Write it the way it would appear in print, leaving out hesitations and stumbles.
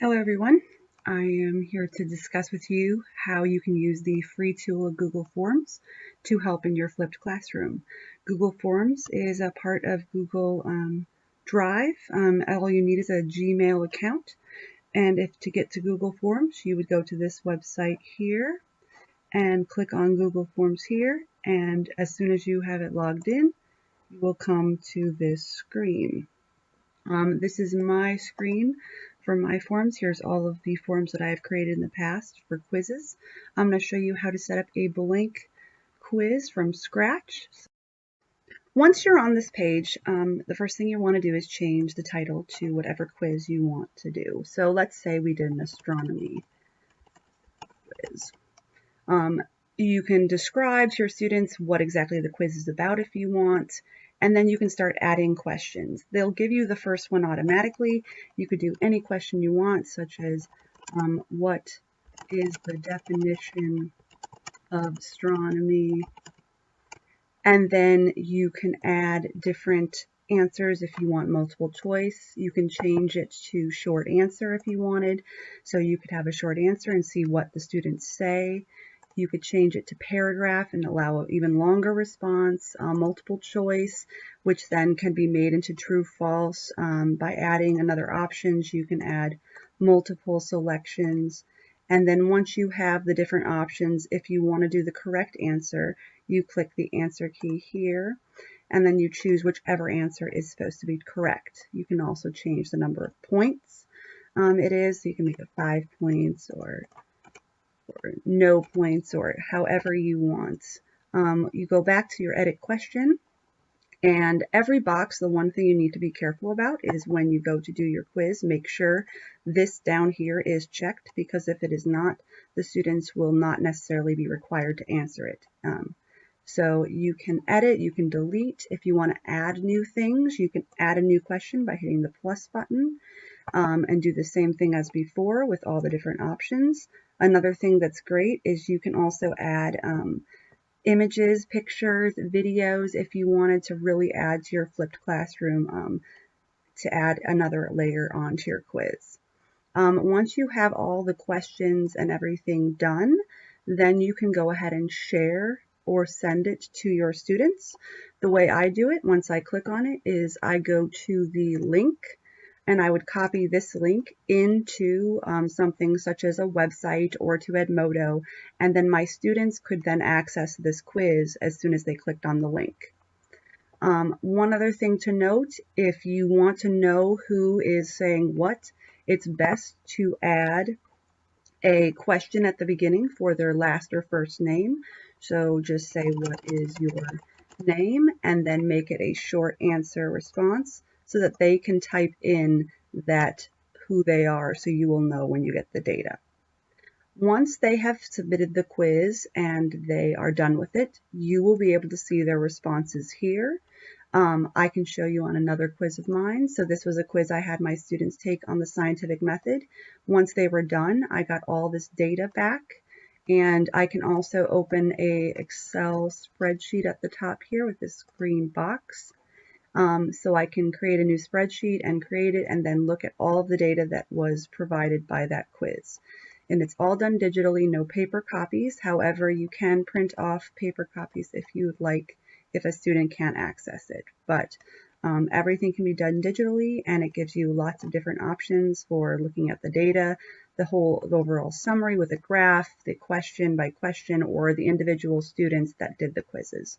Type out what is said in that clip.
Hello everyone, I am here to discuss with you how you can use the free tool of Google Forms to help in your flipped classroom. Google Forms is a part of Google Drive. All you need is a Gmail account, and if to get to Google Forms you would go to this website here and click on Google Forms here, and as soon as you have it logged in you will come to this screen. This is my screen for my forms. Here's all of the forms that I have created in the past for quizzes. I'm going to show you how to set up a blank quiz from scratch. Once you're on this page, the first thing you want to do is change the title to whatever quiz you want to do. So let's say we did an astronomy quiz. You can describe to your students what exactly the quiz is about if you want, and then you can start adding questions. They'll give you the first one automatically. You could do any question you want, such as what is the definition of astronomy? And then you can add different answers if you want multiple choice. You can change it to short answer if you wanted. So you could have a short answer and see what the students say. You could change it to paragraph and allow an even longer response, multiple choice, which then can be made into true false by adding another options. You can add multiple selections. And then once you have the different options, if you want to do the correct answer, you click the answer key here, and then you choose whichever answer is supposed to be correct. You can also change the number of points it is. So you can make it 5 points or no points or however you want. You go back to your edit question, and every box, the one thing you need to be careful about is when you go to do your quiz, make sure this down here is checked, because if it is not, the students will not necessarily be required to answer it. So you can edit, you can delete. If you want to add new things, you can add a new question by hitting the plus button and do the same thing as before with all the different options. Another thing that's great is you can also add images, pictures, videos if you wanted to really add to your flipped classroom to add another layer onto your quiz. Once you have all the questions and everything done, then you can go ahead and share or send it to your students. The way I do it, once I click on it, is I go to the link and I would copy this link into something such as a website or to Edmodo, and then my students could then access this quiz as soon as they clicked on the link. One other thing to note, if you want to know who is saying what, it's best to add a question at the beginning for their last or first name. So just say, what is your name? And then make it a short answer response so that they can type in that who they are, so you will know when you get the data. Once they have submitted the quiz and they are done with it, you will be able to see their responses here. I can show you on another quiz of mine. So this was a quiz I had my students take on the scientific method. Once they were done, I got all this data back, and I can also open a Excel spreadsheet at the top here with this green box. So I can create a new spreadsheet and create it and then look at all of the data that was provided by that quiz. And it's all done digitally, no paper copies. However, you can print off paper copies if you would like, if a student can't access it. But everything can be done digitally, and it gives you lots of different options for looking at the data, the overall summary with a graph, the question by question, or the individual students that did the quizzes.